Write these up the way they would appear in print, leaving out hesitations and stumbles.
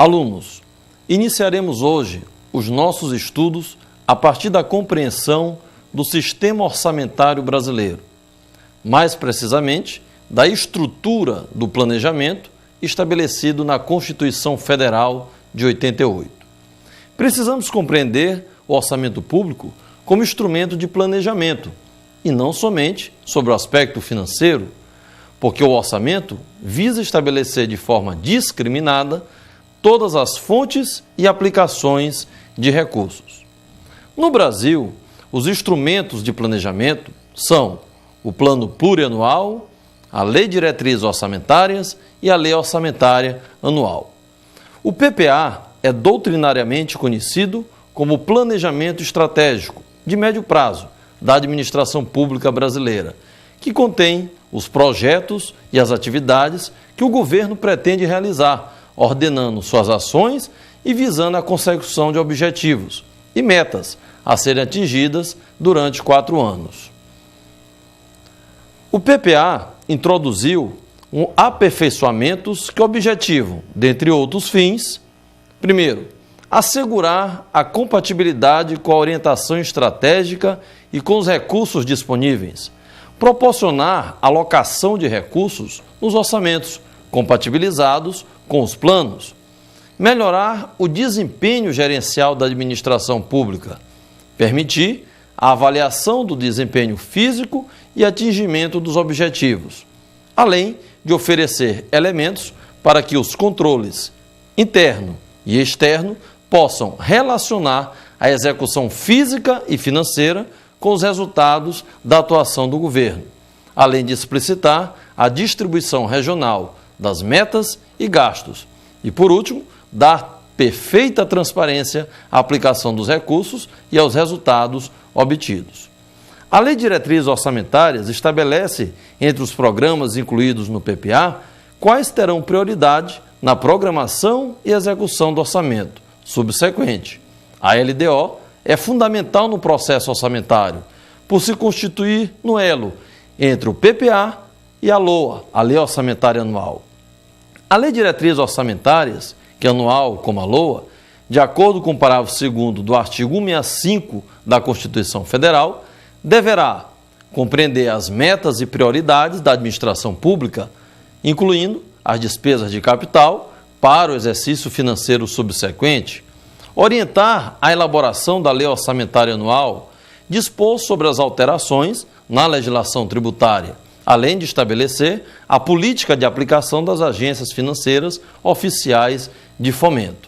Alunos, iniciaremos hoje os nossos estudos a partir da compreensão do sistema orçamentário brasileiro, mais precisamente da estrutura do planejamento estabelecido na Constituição Federal de 88. Precisamos compreender o orçamento público como instrumento de planejamento e não somente sobre o aspecto financeiro, porque o orçamento visa estabelecer de forma discriminada todas as fontes e aplicações de recursos. No Brasil, os instrumentos de planejamento são o Plano Plurianual, a Lei de Diretrizes Orçamentárias e a Lei Orçamentária Anual. O PPA é doutrinariamente conhecido como Planejamento Estratégico de Médio Prazo da Administração Pública Brasileira, que contém os projetos e as atividades que o governo pretende realizar, ordenando suas ações e visando a consecução de objetivos e metas a serem atingidas durante 4 anos. O PPA introduziu aperfeiçoamentos que objetivam, dentre outros fins, primeiro, assegurar a compatibilidade com a orientação estratégica e com os recursos disponíveis, proporcionar alocação de recursos nos orçamentos compatibilizados com os planos, melhorar o desempenho gerencial da administração pública, permitir a avaliação do desempenho físico e atingimento dos objetivos, além de oferecer elementos para que os controles interno e externo possam relacionar a execução física e financeira com os resultados da atuação do governo, além de explicitar a distribuição regional das metas e gastos e, por último, dar perfeita transparência à aplicação dos recursos e aos resultados obtidos. A Lei de Diretrizes Orçamentárias estabelece, entre os programas incluídos no PPA, quais terão prioridade na programação e execução do orçamento subsequente. A LDO é fundamental no processo orçamentário, por se constituir no elo entre o PPA e a LOA, a Lei Orçamentária Anual. A Lei de Diretrizes Orçamentárias, que é anual como a LOA, de acordo com o parágrafo 2º do artigo 165 da Constituição Federal, deverá compreender as metas e prioridades da administração pública, incluindo as despesas de capital para o exercício financeiro subsequente, orientar a elaboração da Lei Orçamentária Anual, dispor sobre as alterações na legislação tributária, além de estabelecer a política de aplicação das agências financeiras oficiais de fomento.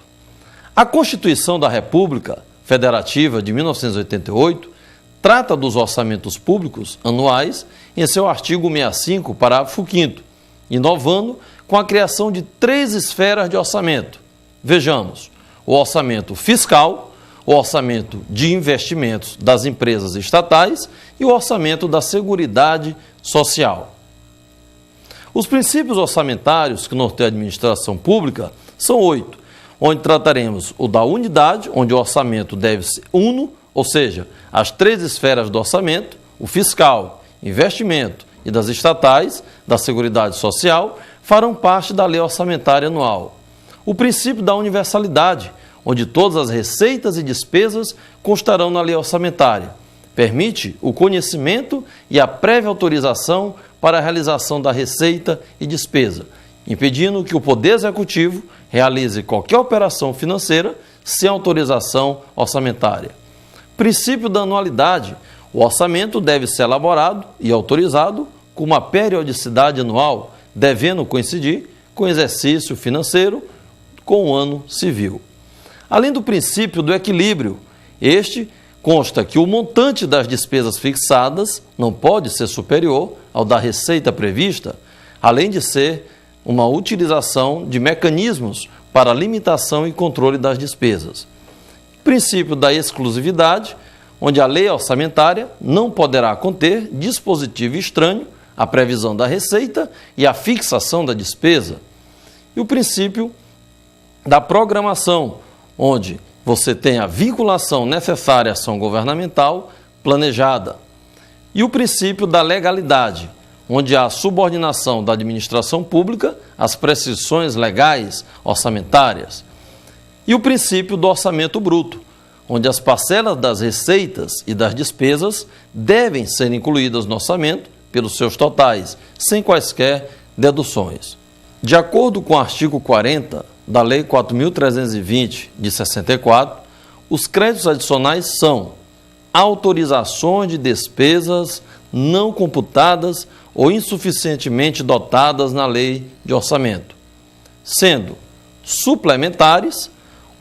A Constituição da República Federativa de 1988 trata dos orçamentos públicos anuais em seu artigo 65, parágrafo 5º, inovando com a criação de 3 esferas de orçamento. Vejamos, o orçamento fiscal, o orçamento de investimentos das empresas estatais e o orçamento da Seguridade Social. Os princípios orçamentários que norteiam a administração pública são 8, onde trataremos o da unidade, onde o orçamento deve ser uno, ou seja, as 3 esferas do orçamento, o fiscal, investimento e das estatais, da Seguridade Social, farão parte da Lei Orçamentária Anual. O princípio da universalidade, onde todas as receitas e despesas constarão na lei orçamentária, permite o conhecimento e a prévia autorização para a realização da receita e despesa, impedindo que o Poder Executivo realize qualquer operação financeira sem autorização orçamentária. Princípio da anualidade, o orçamento deve ser elaborado e autorizado com uma periodicidade anual, devendo coincidir com o exercício financeiro com o ano civil. Além do princípio do equilíbrio, este consta que o montante das despesas fixadas não pode ser superior ao da receita prevista, além de ser uma utilização de mecanismos para limitação e controle das despesas. Princípio da exclusividade, onde a lei orçamentária não poderá conter dispositivo estranho à previsão da receita e à fixação da despesa. E o princípio da programação, onde você tem a vinculação necessária à ação governamental planejada. E o princípio da legalidade, onde há a subordinação da administração pública às prescrições legais orçamentárias. E o princípio do orçamento bruto, onde as parcelas das receitas e das despesas devem ser incluídas no orçamento pelos seus totais, sem quaisquer deduções. De acordo com o artigo 40 da Lei 4.320, de 64, os créditos adicionais são autorizações de despesas não computadas ou insuficientemente dotadas na lei de orçamento, sendo suplementares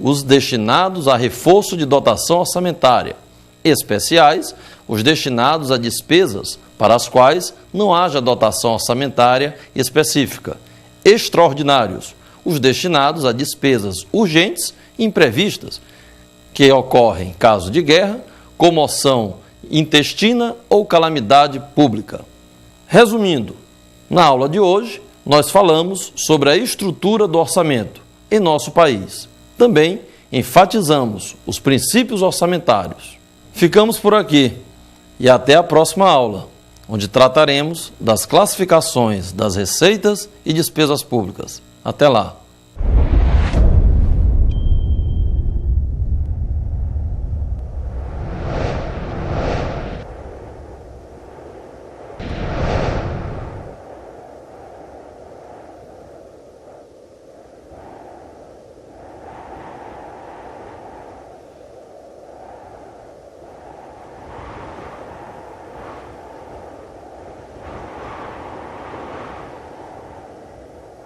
os destinados a reforço de dotação orçamentária, especiais os destinados a despesas para as quais não haja dotação orçamentária específica, extraordinários os destinados a despesas urgentes e imprevistas, que ocorrem em caso de guerra, comoção intestina ou calamidade pública. Resumindo, na aula de hoje, nós falamos sobre a estrutura do orçamento em nosso país. Também enfatizamos os princípios orçamentários. Ficamos por aqui e até a próxima aula, onde trataremos das classificações das receitas e despesas públicas. Até lá!